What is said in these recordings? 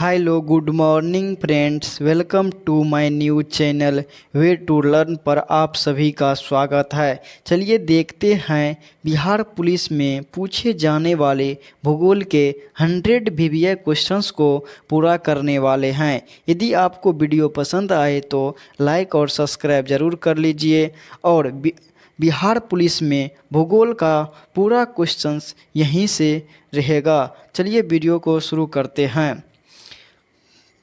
Hello good morning friends, welcome to my new channel way to learn पर आप सभी का स्वागत है। चलिए देखते हैं बिहार पुलिस में पूछे जाने वाले भूगोल के 100 वीवीआई क्वेश्चंस को पूरा करने वाले हैं। यदि आपको वीडियो पसंद आए तो लाइक और सब्सक्राइब ज़रूर कर लीजिए। और बिहार पुलिस में भूगोल का पूरा क्वेश्चंस यहीं से रहेगा। चलिए वीडियो को शुरू करते हैं।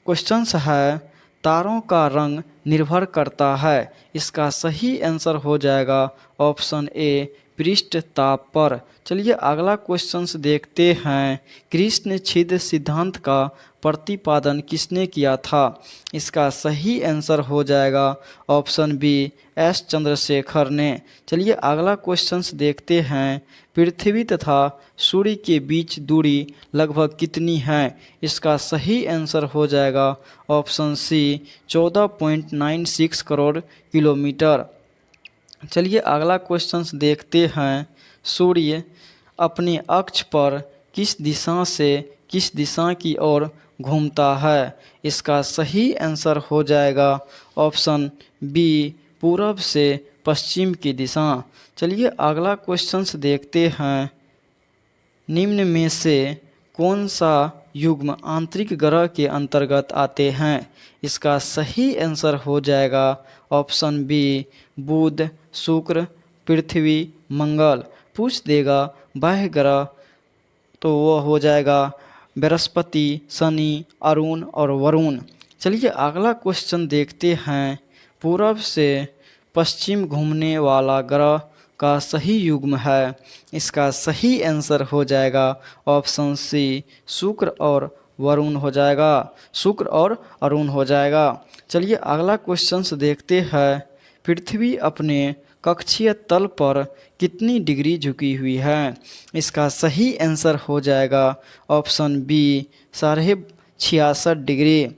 क्वेश्चंस है, तारों का रंग निर्भर करता है। इसका सही आंसर हो जाएगा ऑप्शन ए, पृष्ठ ताप पर। चलिए अगला क्वेश्चंस देखते हैं। कृष्ण छिद्र सिद्धांत का प्रतिपादन किसने किया था? इसका सही आंसर हो जाएगा ऑप्शन बी, एस चंद्रशेखर ने। चलिए अगला क्वेश्चंस देखते हैं। पृथ्वी तथा सूर्य के बीच दूरी लगभग कितनी है? इसका सही आंसर हो जाएगा ऑप्शन सी, 14.96 करोड़ किलोमीटर। चलिए अगला क्वेश्चंस देखते हैं। सूर्य अपने अक्ष पर किस दिशा की ओर घूमता है? इसका सही आंसर हो जाएगा ऑप्शन बी, पूरब से पश्चिम की दिशा। चलिए अगला क्वेश्चंस देखते हैं। निम्न में से कौन सा युग्म आंतरिक ग्रह के अंतर्गत आते हैं? इसका सही आंसर हो जाएगा ऑप्शन बी, बुध, शुक्र, पृथ्वी, मंगल। पूछ देगा बाह्य ग्रह तो वो हो जाएगा बृहस्पति, शनि, अरुण और वरुण। चलिए अगला क्वेश्चन देखते हैं। पूरब से पश्चिम घूमने वाला ग्रह का सही युग्म है? इसका सही आंसर हो जाएगा ऑप्शन सी, शुक्र और वरुण हो जाएगा। शुक्र और अरुण हो जाएगा। चलिए अगला क्वेश्चंस देखते हैं। पृथ्वी अपने कक्षीय तल पर कितनी डिग्री झुकी हुई है? इसका सही आंसर हो जाएगा ऑप्शन बी, 66.5 डिग्री।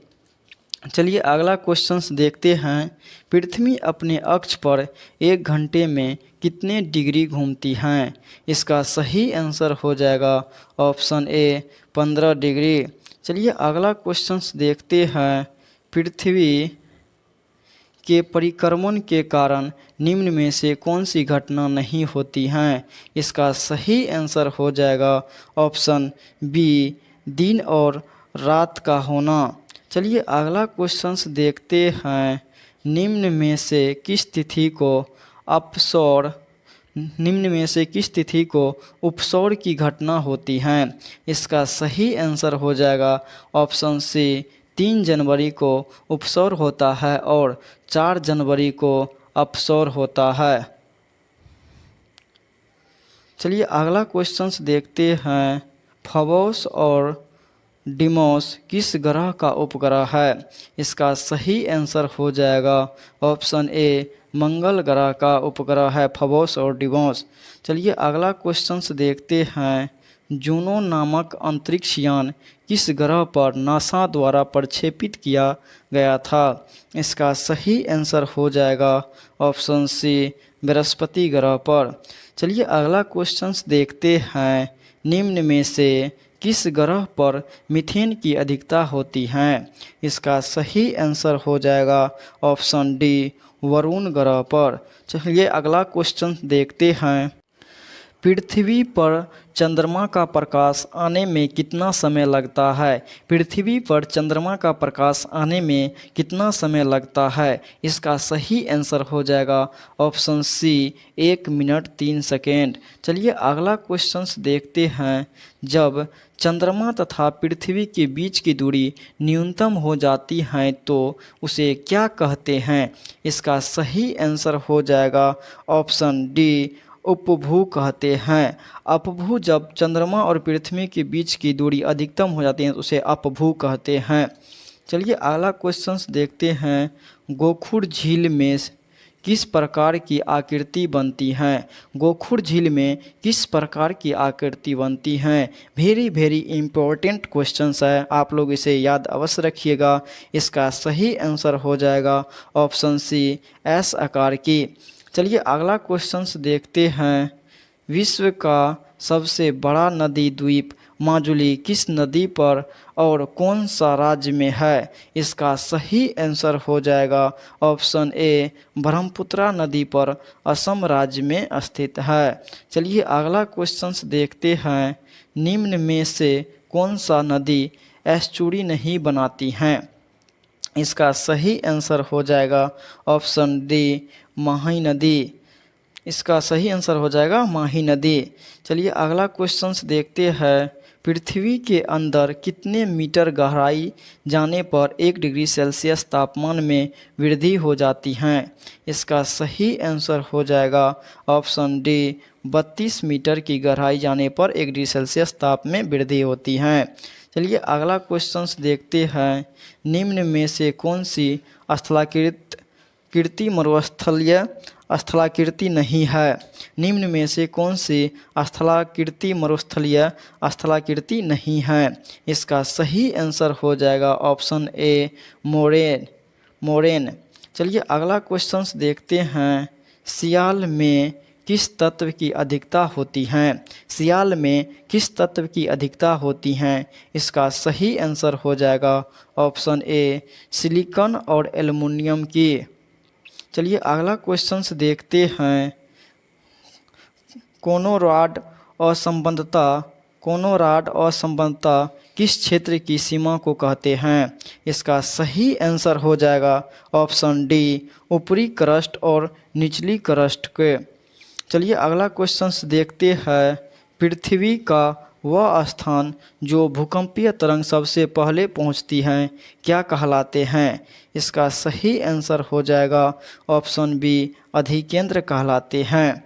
चलिए अगला क्वेश्चंस देखते हैं। पृथ्वी अपने अक्ष पर 1 घंटे में कितने डिग्री घूमती हैं? इसका सही आंसर हो जाएगा ऑप्शन ए, 15 डिग्री। चलिए अगला क्वेश्चंस देखते हैं। पृथ्वी के परिक्रमण के कारण निम्न में से कौन सी घटना नहीं होती हैं? इसका सही आंसर हो जाएगा ऑप्शन बी, दिन और रात का होना। चलिए अगला क्वेश्चंस देखते हैं। निम्न में से किस तिथि को उपसौर की घटना होती है? इसका सही आंसर हो जाएगा ऑप्शन सी, 3 जनवरी को उपसौर होता है और 4 जनवरी को अपसौर होता है। चलिए अगला क्वेश्चंस देखते हैं। फबोस और डिमोस किस ग्रह का उपग्रह है? इसका सही आंसर हो जाएगा ऑप्शन ए, मंगल ग्रह का उपग्रह है फबोस और डिमोस। चलिए अगला क्वेश्चंस देखते हैं। जूनो नामक अंतरिक्ष यान किस ग्रह पर नासा द्वारा प्रक्षेपित किया गया था? इसका सही आंसर हो जाएगा ऑप्शन सी, बृहस्पति ग्रह पर। चलिए अगला क्वेश्चंस देखते हैं। निम्न में से किस ग्रह पर मीथेन की अधिकता होती है? इसका सही आंसर हो जाएगा ऑप्शन डी, वरुण ग्रह पर। चलिए अगला क्वेश्चन देखते हैं। पृथ्वी पर चंद्रमा का प्रकाश आने में कितना समय लगता है? पृथ्वी पर चंद्रमा का प्रकाश आने में कितना समय लगता है? इसका सही आंसर हो जाएगा ऑप्शन सी, 1 मिनट 3 सेकेंड। चलिए अगला क्वेश्चंस देखते हैं। जब चंद्रमा तथा पृथ्वी के बीच की दूरी न्यूनतम हो जाती है तो उसे क्या कहते हैं? इसका सही आंसर हो जाएगा ऑप्शन डी, उपभू कहते हैं। अपभू जब चंद्रमा और पृथ्वी के बीच की दूरी अधिकतम हो जाती है तो उसे अपभू कहते हैं। चलिए अगला क्वेश्चंस देखते हैं। गोखुर झील में किस प्रकार की आकृति बनती है? गोखुर झील में किस प्रकार की आकृति बनती है? वेरी इम्पोर्टेंट क्वेश्चंस है, आप लोग इसे याद अवश्य रखिएगा। इसका सही आंसर हो जाएगा ऑप्शन सी, एस आकार की। चलिए अगला क्वेश्चंस देखते हैं। विश्व का सबसे बड़ा नदी द्वीप माजुली किस नदी पर और कौन सा राज्य में है? इसका सही आंसर हो जाएगा ऑप्शन ए ब्रह्मपुत्रा नदी पर असम राज्य में स्थित है। चलिए अगला क्वेश्चन देखते हैं। निम्न में से कौन सा नदी एस्चुरी नहीं बनाती हैं? इसका सही आंसर हो जाएगा ऑप्शन डी माही नदी। इसका सही आंसर हो जाएगा माही नदी। चलिए अगला क्वेश्चंस देखते हैं। पृथ्वी के अंदर कितने मीटर गहराई जाने पर 1 डिग्री सेल्सियस तापमान में वृद्धि हो जाती है? इसका सही आंसर हो जाएगा ऑप्शन डी 32 मीटर की गहराई जाने पर 1 डिग्री सेल्सियस ताप में वृद्धि होती है। चलिए अगला क्वेश्चंस देखते हैं। निम्न में से कौन सी कीर्ति मरुस्थलीय स्थलाकृति नहीं है? निम्न में से कौन सी मरुस्थलीय स्थलाकृति नहीं है? इसका सही आंसर हो जाएगा ऑप्शन ए मोरेन। चलिए अगला क्वेश्चंस देखते हैं। सियाल में किस तत्व की अधिकता होती है? सियाल में किस तत्व की अधिकता होती है? इसका सही आंसर हो जाएगा ऑप्शन ए सिलिकॉन और एल्युमिनियम की। चलिए अगला क्वेश्चंस देखते हैं। कोनोराड असंबद्धता किस क्षेत्र की सीमा को कहते हैं? इसका सही आंसर हो जाएगा ऑप्शन डी ऊपरी क्रस्ट और निचली क्रस्ट के। चलिए अगला क्वेश्चंस देखते हैं। पृथ्वी का वह स्थान जो भूकंपीय तरंग सबसे पहले पहुंचती हैं क्या कहलाते हैं? इसका सही आंसर हो जाएगा ऑप्शन बी अधिकेंद्र कहलाते हैं।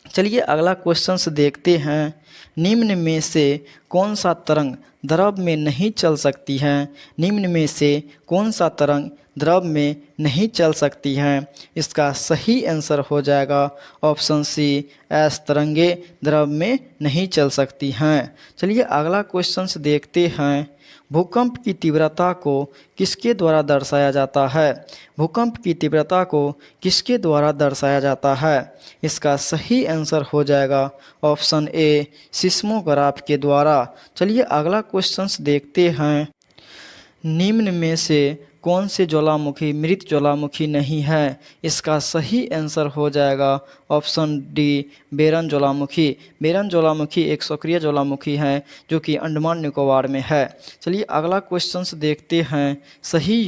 चलिए अगला क्वेश्चंस देखते हैं। निम्न में से कौन सा तरंग द्रव में नहीं चल सकती है? निम्न में से कौन सा तरंग द्रव में नहीं चल सकती है? इसका सही आंसर हो जाएगा ऑप्शन सी एस तरंगे द्रव में नहीं चल सकती हैं। चलिए अगला क्वेश्चंस देखते हैं। भूकंप की तीव्रता को किसके द्वारा दर्शाया जाता है? भूकंप की तीव्रता को किसके द्वारा दर्शाया जाता है? इसका सही आंसर हो जाएगा ऑप्शन ए सिस्मोग्राफ के द्वारा। चलिए अगला क्वेश्चंस देखते हैं। निम्न में से कौन से ज्वालामुखी मृत ज्वालामुखी नहीं है? इसका सही आंसर हो जाएगा ऑप्शन डी बेरन ज्वालामुखी। बेरन ज्वालामुखी एक सक्रिय ज्वालामुखी है जो कि अंडमान निकोबार में है। चलिए अगला क्वेश्चंस देखते हैं। सही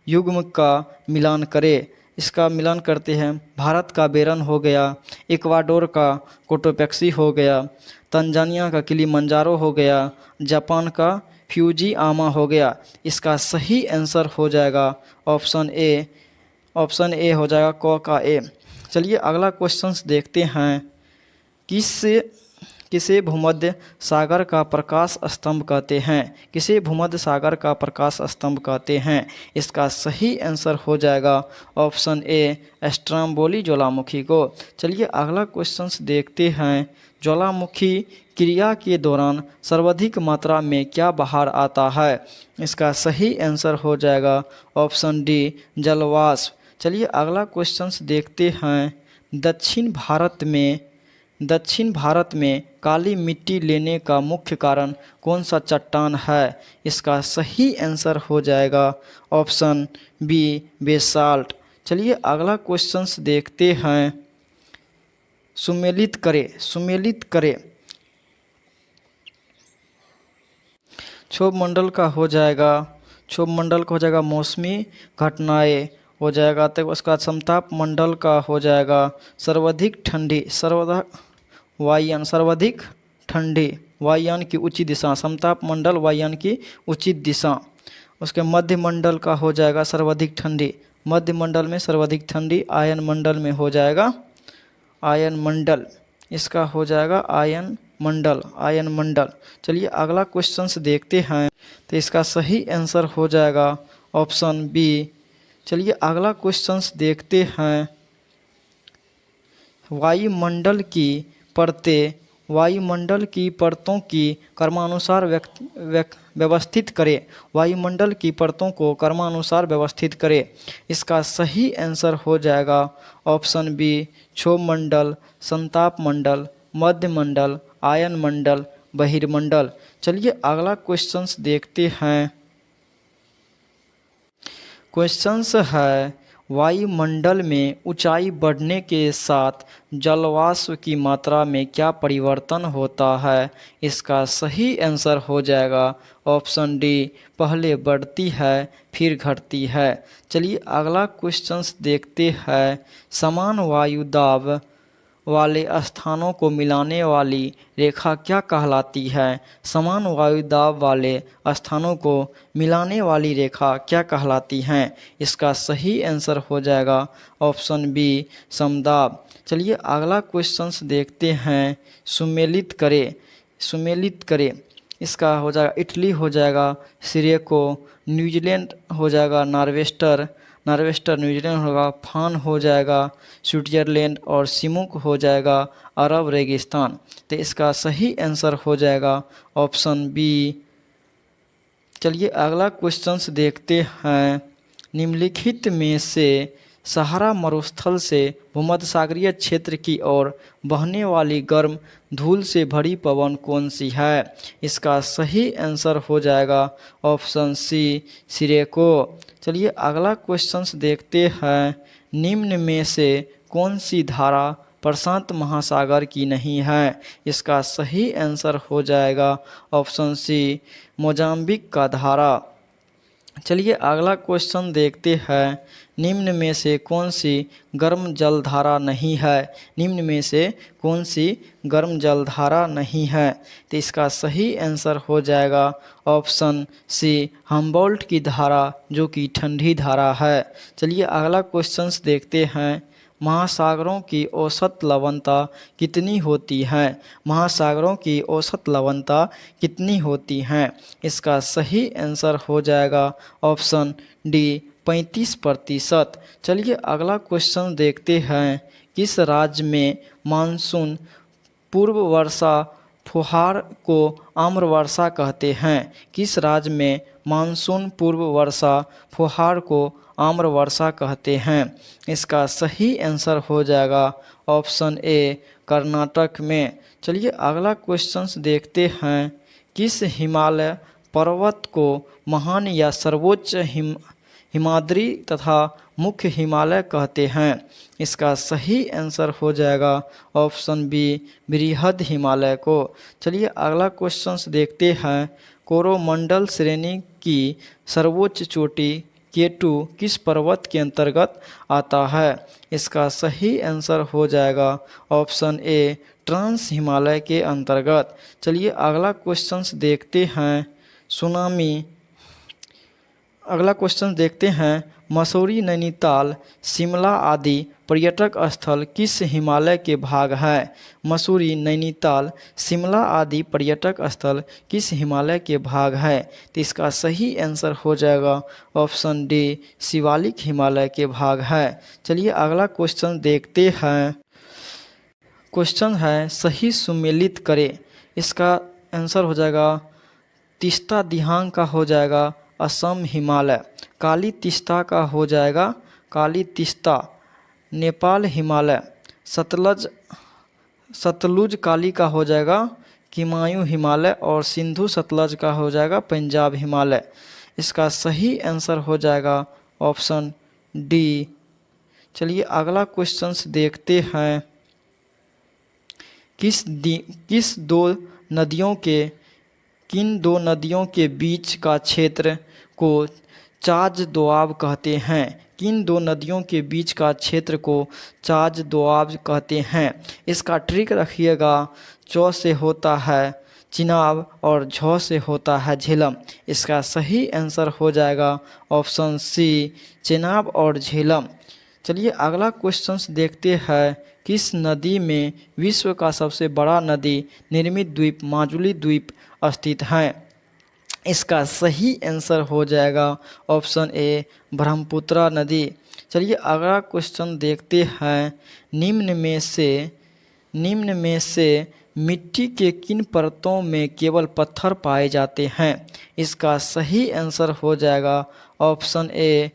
युग्म का मिलान करें। इसका मिलान करते हैं। भारत का बेरन हो गया, इक्वाडोर का कोटोपेक्सी हो गया, तंजानिया का किलिमंजारो हो गया, जापान का फ्यूजी आमा हो गया। इसका सही आंसर हो जाएगा ऑप्शन ए हो जाएगा क का ए। चलिए अगला क्वेश्चंस देखते हैं। किसे भूमध्य सागर का प्रकाश स्तंभ कहते हैं? किसे भूमध्य सागर का प्रकाश स्तंभ कहते हैं? इसका सही आंसर हो जाएगा ऑप्शन ए स्ट्रोम्बोली ज्वालामुखी को। चलिए अगला क्वेश्चंस देखते हैं। ज्वालामुखी क्रिया के दौरान सर्वाधिक मात्रा में क्या बाहर आता है? इसका सही आंसर हो जाएगा ऑप्शन डी जलवाष्प। चलिए अगला क्वेश्चंस देखते हैं। दक्षिण भारत में काली मिट्टी लेने का मुख्य कारण कौन सा चट्टान है? इसका सही आंसर हो जाएगा ऑप्शन बी बेसाल्ट। चलिए अगला क्वेश्चंस देखते हैं। सुमेलित करें। क्षोभ मंडल का हो जाएगा मौसमी घटनाएं हो जाएगा। तो उसका समताप मंडल का हो जाएगा सर्वाधिक ठंडी वायुयान की उचित दिशा। समताप मंडल वायुयान की उचित दिशा। उसके मध्य मंडल का हो जाएगा सर्वाधिक ठंडी। मध्य मंडल में सर्वाधिक ठंडी। आयन मंडल में हो जाएगा आयन मंडल। इसका हो जाएगा आयन मंडल। चलिए अगला क्वेश्चंस देखते हैं। तो इसका सही आंसर हो जाएगा ऑप्शन बी। चलिए अगला क्वेश्चंस देखते हैं। वायुमंडल की परतों की क्रमानुसार व्यवस्थित करें। वायुमंडल की परतों को क्रमानुसार व्यवस्थित करें। इसका सही आंसर हो जाएगा ऑप्शन बी क्षोभ मंडल, संताप मंडल, मध्य मंडल, आयन मंडल, बहिर्मंडल। चलिए अगला क्वेश्चंस देखते हैं। क्वेश्चंस है, वायुमंडल में ऊंचाई बढ़ने के साथ जलवाष्प की मात्रा में क्या परिवर्तन होता है? इसका सही आंसर हो जाएगा ऑप्शन डी, पहले बढ़ती है फिर घटती है। चलिए अगला क्वेश्चंस देखते हैं। समान वायु दाब वाले स्थानों को मिलाने वाली रेखा क्या कहलाती है? समान वायु दाब वाले स्थानों को मिलाने वाली रेखा क्या कहलाती हैं? इसका सही आंसर हो जाएगा ऑप्शन बी, समदाब। चलिए अगला क्वेश्चंस देखते हैं। सुमेलित करें। इसका हो जाएगा इटली हो जाएगा सिरेको, न्यूजीलैंड हो जाएगा नॉर्वेस्टर न्यूजीलैंड होगा, फान हो जाएगा स्विट्जरलैंड और सिमुक हो जाएगा अरब रेगिस्तान। तो इसका सही आंसर हो जाएगा ऑप्शन बी। चलिए अगला क्वेश्चंस देखते हैं। निम्नलिखित में से सहारा मरुस्थल से भूमध्यसागरीय क्षेत्र की ओर बहने वाली गर्म धूल से भरी पवन कौन सी है? इसका सही आंसर हो जाएगा ऑप्शन सी, सिरेको। चलिए अगला क्वेश्चंस देखते हैं। निम्न में से कौन सी धारा प्रशांत महासागर की नहीं है? इसका सही आंसर हो जाएगा ऑप्शन सी, मोजाम्बिक का धारा। चलिए अगला क्वेश्चन देखते हैं। निम्न में से कौन सी गर्म जलधारा नहीं है? निम्न में से कौन सी गर्म जलधारा नहीं है? तो इसका सही आंसर हो जाएगा ऑप्शन सी, हम्बोल्ट की धारा, जो कि ठंडी धारा है। चलिए अगला क्वेश्चंस देखते हैं। महासागरों की औसत लवणता कितनी होती है? महासागरों की औसत लवणता कितनी होती है? इसका सही आंसर हो जाएगा ऑप्शन डी, 35%। चलिए अगला क्वेश्चन देखते हैं। किस राज्य में मानसून पूर्व वर्षा फुहार को आम्र वर्षा कहते हैं? किस राज्य में मानसून पूर्व वर्षा फुहार को आम्र वर्षा कहते हैं? इसका सही आंसर हो जाएगा ऑप्शन ए, कर्नाटक में। चलिए अगला क्वेश्चंस देखते हैं। किस हिमालय पर्वत को महान या सर्वोच्च हिमाद्री तथा मुख्य हिमालय कहते हैं? इसका सही आंसर हो जाएगा ऑप्शन बी, बृहद हिमालय को। चलिए अगला क्वेश्चंस देखते हैं। कोरोमंडल श्रेणी की सर्वोच्च चोटी K2 किस पर्वत के अंतर्गत आता है? इसका सही आंसर हो जाएगा ऑप्शन ए, ट्रांस हिमालय के अंतर्गत। चलिए अगला क्वेश्चंस देखते हैं। अगला क्वेश्चन देखते हैं। मसूरी, नैनीताल, शिमला आदि पर्यटक स्थल किस हिमालय के भाग है? मसूरी, नैनीताल, शिमला आदि पर्यटक स्थल किस हिमालय के भाग है? तो इसका सही आंसर हो जाएगा ऑप्शन डी, शिवालिक हिमालय के भाग है। चलिए अगला क्वेश्चन देखते हैं। क्वेश्चन है, सही सुमेलित करें। इसका आंसर हो जाएगा तीस्ता दिहांग का हो जाएगा असम हिमालय, काली तीस्ता का हो जाएगा काली तीस्ता नेपाल हिमालय, सतलुज काली का हो जाएगा किमायू हिमालय और सिंधु सतलज का हो जाएगा पंजाब हिमालय। इसका सही आंसर हो जाएगा ऑप्शन डी। चलिए अगला क्वेश्चंस देखते हैं। किन दो नदियों के बीच का क्षेत्र को चाज दोआब कहते हैं? किन दो नदियों के बीच का क्षेत्र को चाज दोआब कहते हैं? इसका ट्रिक रखिएगा। चौ से होता है चिनाब और झौ से होता है झेलम। इसका सही आंसर हो जाएगा ऑप्शन सी, चिनाब और झेलम। चलिए अगला क्वेश्चंस देखते हैं। किस नदी में विश्व का सबसे बड़ा नदी निर्मित द्वीप माजुली द्वीप स्थित है? इसका सही आंसर हो जाएगा ऑप्शन ए, ब्रह्मपुत्र नदी। चलिए अगला क्वेश्चन देखते हैं। निम्न में से मिट्टी के किन परतों में केवल पत्थर पाए जाते हैं? इसका सही आंसर हो जाएगा ऑप्शन ए,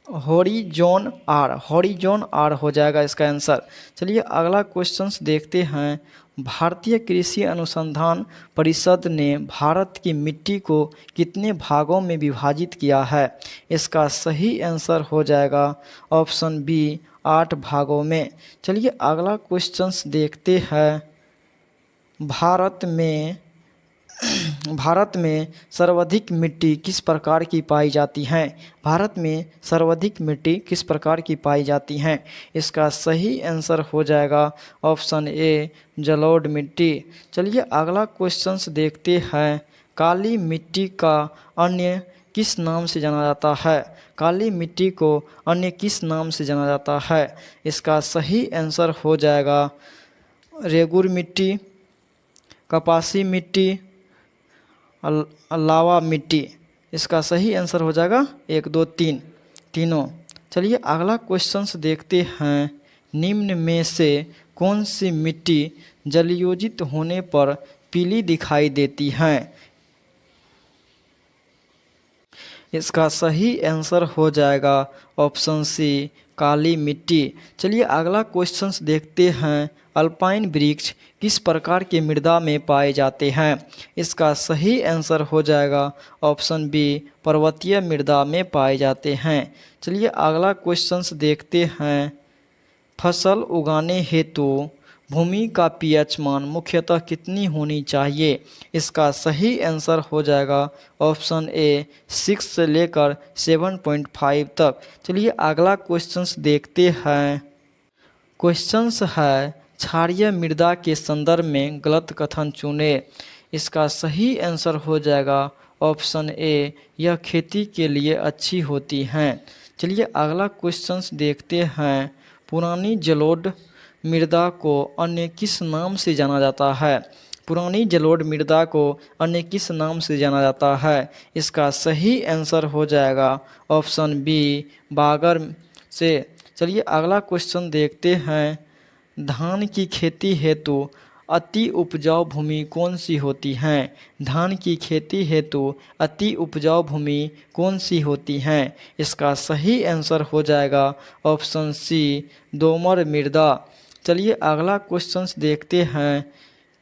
हॉरिजॉन आर हो जाएगा इसका आंसर। चलिए अगला क्वेश्चंस देखते हैं। भारतीय कृषि अनुसंधान परिषद ने भारत की मिट्टी को कितने भागों में विभाजित किया है? इसका सही आंसर हो जाएगा ऑप्शन बी 8 भागों में। चलिए अगला क्वेश्चंस देखते हैं। भारत में सर्वाधिक मिट्टी किस प्रकार की पाई जाती है? भारत में सर्वाधिक मिट्टी किस प्रकार की पाई जाती हैं? इसका सही आंसर हो जाएगा ऑप्शन ए जलोढ़ मिट्टी। चलिए अगला क्वेश्चंस देखते हैं। काली मिट्टी का अन्य किस नाम से जाना जाता है? काली मिट्टी को अन्य किस नाम से जाना जाता है? इसका सही आंसर हो जाएगा रेगुर मिट्टी, कपासी मिट्टी, लावा मिट्टी। इसका सही आंसर हो जाएगा 1 2 3 तीनों। चलिए अगला क्वेश्चंस देखते हैं। निम्न में से कौन सी मिट्टी जलयोजित होने पर पीली दिखाई देती है? इसका सही आंसर हो जाएगा ऑप्शन सी काली मिट्टी। चलिए अगला क्वेश्चंस देखते हैं। अल्पाइन वृक्ष किस प्रकार के मृदा में पाए जाते हैं? इसका सही आंसर हो जाएगा ऑप्शन बी पर्वतीय मृदा में पाए जाते हैं। चलिए अगला क्वेश्चंस देखते हैं। फसल उगाने हेतु भूमि का पीएच मान मुख्यतः कितनी होनी चाहिए? इसका सही आंसर हो जाएगा ऑप्शन ए 6 से लेकर 7.5 तक। चलिए अगला क्वेश्चंस देखते हैं। क्वेश्चंस है क्षारीय मृदा के संदर्भ में गलत कथन चुने। इसका सही आंसर हो जाएगा ऑप्शन ए यह खेती के लिए अच्छी होती हैं। चलिए अगला क्वेश्चंस देखते हैं। पुरानी जलोढ़ मृदा को अन्य किस नाम से जाना जाता है? पुरानी जलोढ़ मृदा को अन्य किस नाम से जाना जाता है? इसका सही आंसर हो जाएगा ऑप्शन बी बागर से। चलिए अगला क्वेश्चन देखते हैं। धान की खेती हेतु अति उपजाऊ भूमि कौन सी होती है? धान की खेती हेतु अति उपजाऊ भूमि कौन सी होती है? इसका सही आंसर हो जाएगा ऑप्शन सी दोमर मृदा। चलिए अगला क्वेश्चंस देखते हैं।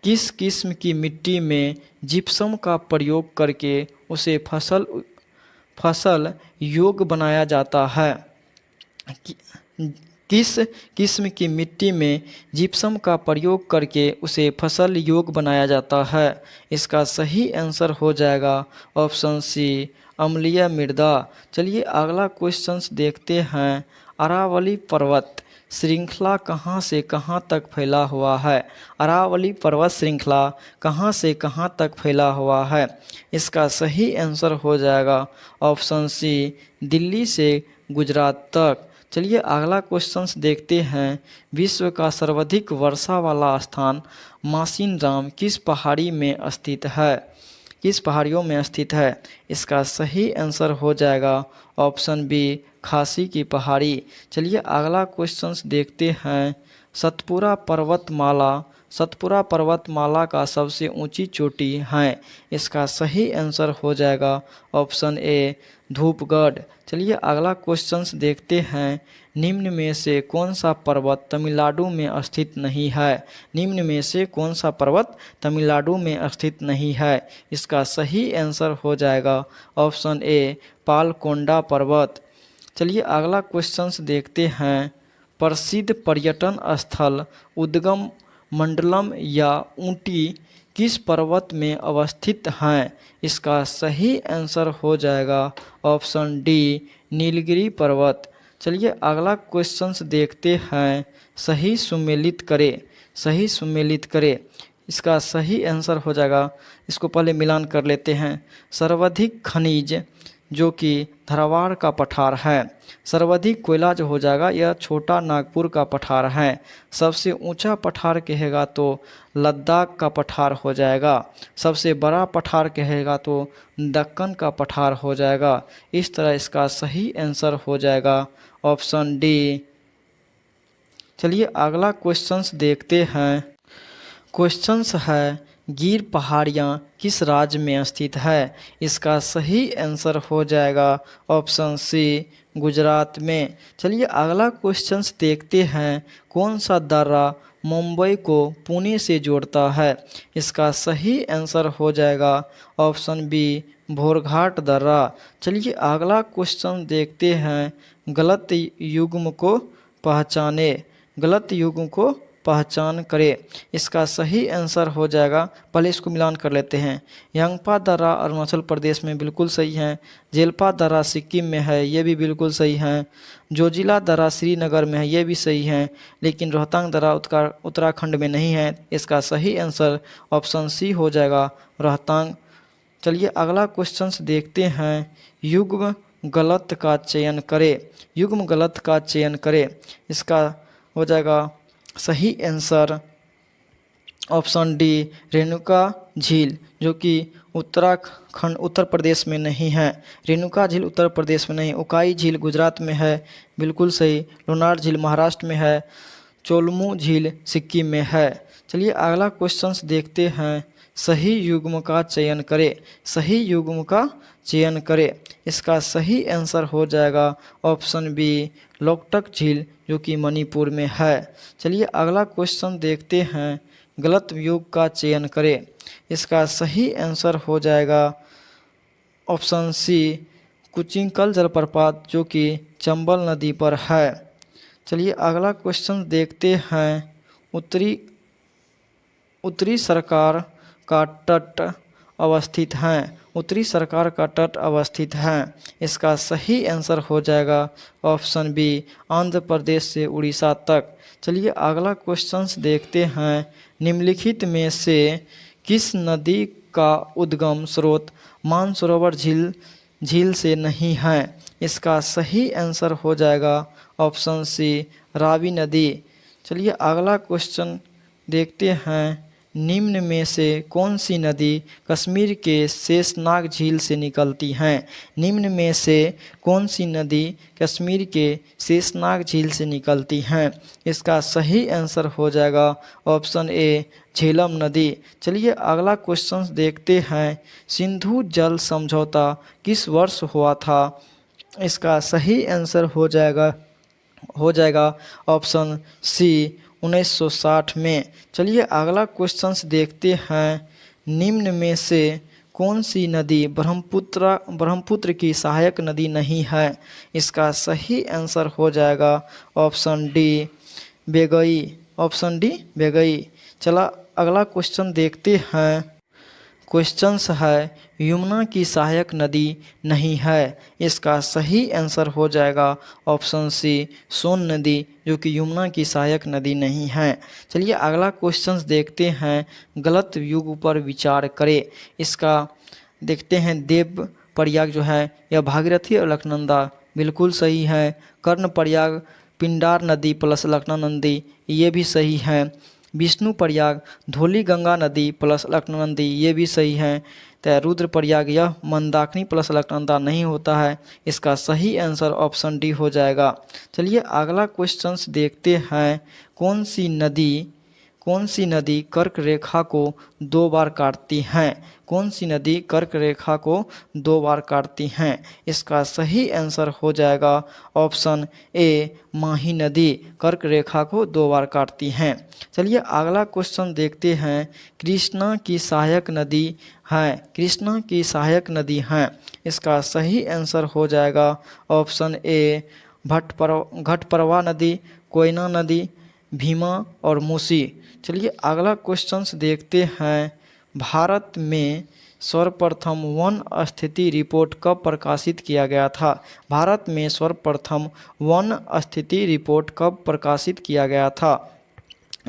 किस किस्म की मिट्टी में जिप्सम का प्रयोग करके उसे फसल योग्य बनाया जाता है? किस किस्म की मिट्टी में जिप्सम का प्रयोग करके उसे फसल योग्य बनाया जाता है? इसका सही आंसर हो जाएगा ऑप्शन सी अम्लीय मृदा। चलिए अगला क्वेश्चंस देखते हैं। अरावली पर्वत श्रृंखला कहाँ से कहाँ तक फैला हुआ है? अरावली पर्वत श्रृंखला कहाँ से कहाँ तक फैला हुआ है? इसका सही आंसर हो जाएगा ऑप्शन सी दिल्ली से गुजरात तक। चलिए अगला क्वेश्चंस देखते हैं। विश्व का सर्वाधिक वर्षा वाला स्थान मासिनराम किस पहाड़ी में स्थित है? किस पहाड़ियों में स्थित है? इसका सही आंसर हो जाएगा ऑप्शन बी खासी की पहाड़ी। चलिए अगला क्वेश्चंस देखते हैं। सतपुरा पर्वतमाला का सबसे ऊंची चोटी है। इसका सही आंसर हो जाएगा ऑप्शन ए धूपगढ़। चलिए अगला क्वेश्चंस देखते हैं। निम्न में से कौन सा पर्वत तमिलनाडु में स्थित नहीं है? निम्न में से कौन सा पर्वत तमिलनाडु में स्थित नहीं है? इसका सही आंसर हो जाएगा ऑप्शन ए पालकोंडा पर्वत। चलिए अगला क्वेश्चंस देखते हैं। प्रसिद्ध पर्यटन स्थल उद्गम मंडलम या ऊटी किस पर्वत में अवस्थित हैं? इसका सही आंसर हो जाएगा ऑप्शन डी नीलगिरी पर्वत। चलिए अगला क्वेश्चंस देखते हैं। सही सुमेलित करें। इसका सही आंसर हो जाएगा, इसको पहले मिलान कर लेते हैं। सर्वाधिक खनिज जो कि धारवाड़ का पठार है। सर्वाधिक कोयला जो हो जाएगा यह छोटा नागपुर का पठार है। सबसे ऊंचा पठार कहेगा तो लद्दाख का पठार हो जाएगा। सबसे बड़ा पठार कहेगा तो दक्कन का पठार हो जाएगा। इस तरह इसका सही आंसर हो जाएगा ऑप्शन डी। चलिए अगला क्वेश्चंस देखते हैं। क्वेश्चंस है गिर पहाड़ियाँ किस राज्य में स्थित है? इसका सही आंसर हो जाएगा ऑप्शन सी, गुजरात में। चलिए अगला क्वेश्चंस देखते हैं। कौन सा दर्रा मुंबई को पुणे से जोड़ता है? इसका सही आंसर हो जाएगा ऑप्शन बी, भोरघाट दर्रा। चलिए अगला क्वेश्चन देखते हैं। गलत युग्म को पहचाने, गलत युग्म को पहचान करें। इसका सही आंसर हो जाएगा, पहले इसको मिलान कर लेते हैं। यांगपा दर्रा अरुणाचल प्रदेश में, बिल्कुल सही है। जेलपा दर्रा सिक्किम में है, ये भी बिल्कुल सही है। जोजिला दर्रा श्रीनगर में है, ये भी सही है। लेकिन रोहतांग दर्रा उत्तराखंड में नहीं है। इसका सही आंसर ऑप्शन सी हो जाएगा, रोहतांग। चलिए अगला क्वेश्चंस देखते हैं। युग्म गलत का चयन करें, युग्म गलत का चयन करें। इसका हो जाएगा सही आंसर ऑप्शन डी, रेणुका झील, जो कि उत्तराखंड उत्तर प्रदेश में नहीं है। रेणुका झील उत्तर प्रदेश में नहीं, उकाई झील गुजरात में है, बिल्कुल सही। लोनार झील महाराष्ट्र में है, चोलमू झील सिक्किम में है। चलिए अगला क्वेश्चंस देखते हैं। सही युग्म का चयन करें, सही युग्म का चयन करें। इसका सही आंसर हो जाएगा ऑप्शन बी, लोकटक झील, जो कि मणिपुर में है। चलिए अगला क्वेश्चन देखते हैं। गलत युग का चयन करें। इसका सही आंसर हो जाएगा ऑप्शन सी, कुचिंकल जलप्रपात, जो कि चंबल नदी पर है। चलिए अगला क्वेश्चन देखते हैं। उत्तरी सरकार का तट अवस्थित है, उत्तरी सरकार का तट अवस्थित है। इसका सही आंसर हो जाएगा ऑप्शन बी, आंध्र प्रदेश से उड़ीसा तक। चलिए अगला क्वेश्चंस देखते हैं। निम्नलिखित में से किस नदी का उद्गम स्रोत मानसरोवर झील से नहीं है? इसका सही आंसर हो जाएगा ऑप्शन सी, रावी नदी। चलिए अगला क्वेश्चन देखते हैं। निम्न में से कौन सी नदी कश्मीर के शेषनाग झील से निकलती हैं? निम्न में से कौन सी नदी कश्मीर के शेषनाग झील से निकलती हैं? इसका सही आंसर हो जाएगा ऑप्शन ए, झेलम नदी। चलिए अगला क्वेश्चन देखते हैं। सिंधु जल समझौता किस वर्ष हुआ था? इसका सही आंसर हो जाएगा ऑप्शन सी, 1960 में। चलिए अगला क्वेश्चंस देखते हैं। निम्न में से कौन सी नदी ब्रह्मपुत्र की सहायक नदी नहीं है? इसका सही आंसर हो जाएगा ऑप्शन डी, बेगई, ऑप्शन डी, बेगई। चला अगला क्वेश्चन देखते हैं। क्वेश्चंस है, यमुना की सहायक नदी नहीं है। इसका सही आंसर हो जाएगा ऑप्शन सी, सोन नदी, जो कि यमुना की सहायक नदी नहीं है। चलिए अगला क्वेश्चंस देखते हैं। गलत युग पर विचार करें। इसका देखते हैं। देव प्रयाग जो है यह भागीरथी और अलकनंदा, बिल्कुल सही है। कर्ण प्रयाग पिंडार नदी प्लस अलकनंदा नदी, ये भी सही है। विष्णु प्रयाग धौली गंगा नदी प्लस अलकनंदा नदी, ये भी सही है। तो रुद्र प्रयाग यह मंदाकिनी प्लस अलकनंदा नहीं होता है। इसका सही आंसर ऑप्शन डी हो जाएगा। चलिए अगला क्वेश्चंस देखते हैं। कौन सी नदी कर्क रेखा को 2 बार काटती हैं? कौन सी नदी कर्क रेखा को 2 बार काटती हैं? इसका सही आंसर हो जाएगा ऑप्शन ए, माही नदी कर्क रेखा को 2 बार काटती हैं। चलिए अगला क्वेश्चन देखते हैं। कृष्णा की सहायक नदी है, कृष्णा की सहायक नदी है। इसका सही आंसर हो जाएगा ऑप्शन ए, घटप्रभा नदी, कोयना नदी, भीमा और मूसी। चलिए अगला क्वेश्चंस देखते हैं। भारत में सर्वप्रथम वन स्थिति रिपोर्ट कब प्रकाशित किया गया था? भारत में सर्वप्रथम वन स्थिति रिपोर्ट कब प्रकाशित किया गया था?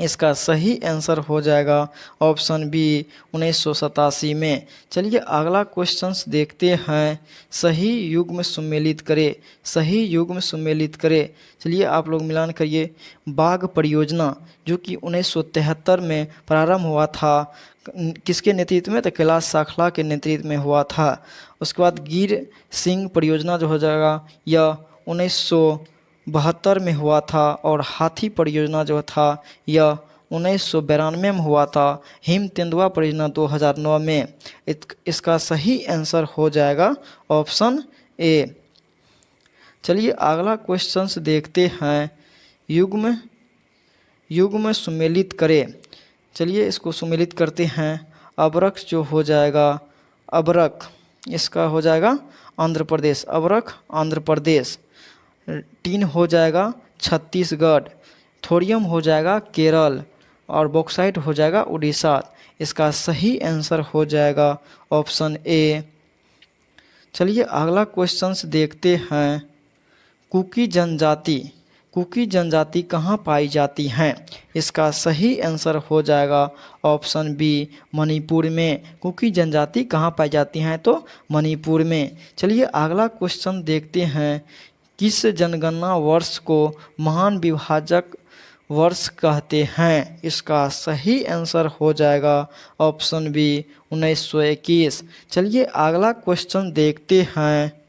इसका सही आंसर हो जाएगा ऑप्शन बी, 1987 में। चलिए अगला क्वेश्चंस देखते हैं। सही युग्म सम्मिलित करें, सही युग्म सम्मिलित करें। चलिए आप लोग मिलान करिए। बाघ परियोजना जो कि 1973 में प्रारंभ हुआ था, किसके नेतृत्व में? तो कैलाश साखला के नेतृत्व में हुआ था। उसके बाद गिर सिंह परियोजना जो हो जाएगा यह 1972 में हुआ था। और हाथी परियोजना जो था यह 1992 में हुआ था। हिम तेंदुआ परियोजना 2009 में। इसका सही आंसर हो जाएगा ऑप्शन ए। चलिए अगला क्वेश्चन देखते हैं। युग्म सुमेलित करें। चलिए इसको सुमेलित करते हैं। अबरख जो हो जाएगा, अबरख इसका हो जाएगा आंध्र प्रदेश, अबरख आंध्र प्रदेश। टीन हो जाएगा छत्तीसगढ़। थोरियम हो जाएगा केरल और बॉक्साइट हो जाएगा उड़ीसा। इसका सही आंसर हो जाएगा ऑप्शन ए। चलिए अगला क्वेश्चंस देखते हैं। कुकी जनजाति कहाँ पाई जाती हैं? इसका सही आंसर हो जाएगा ऑप्शन बी, मणिपुर में। कुकी जनजाति कहाँ पाई जाती हैं? तो मणिपुर में। चलिए अगला क्वेश्चन देखते हैं। किस जनगणना वर्ष को महान विभाजक वर्ष कहते हैं? इसका सही आंसर हो जाएगा ऑप्शन बी, 1921। चलिए अगला क्वेश्चन देखते हैं।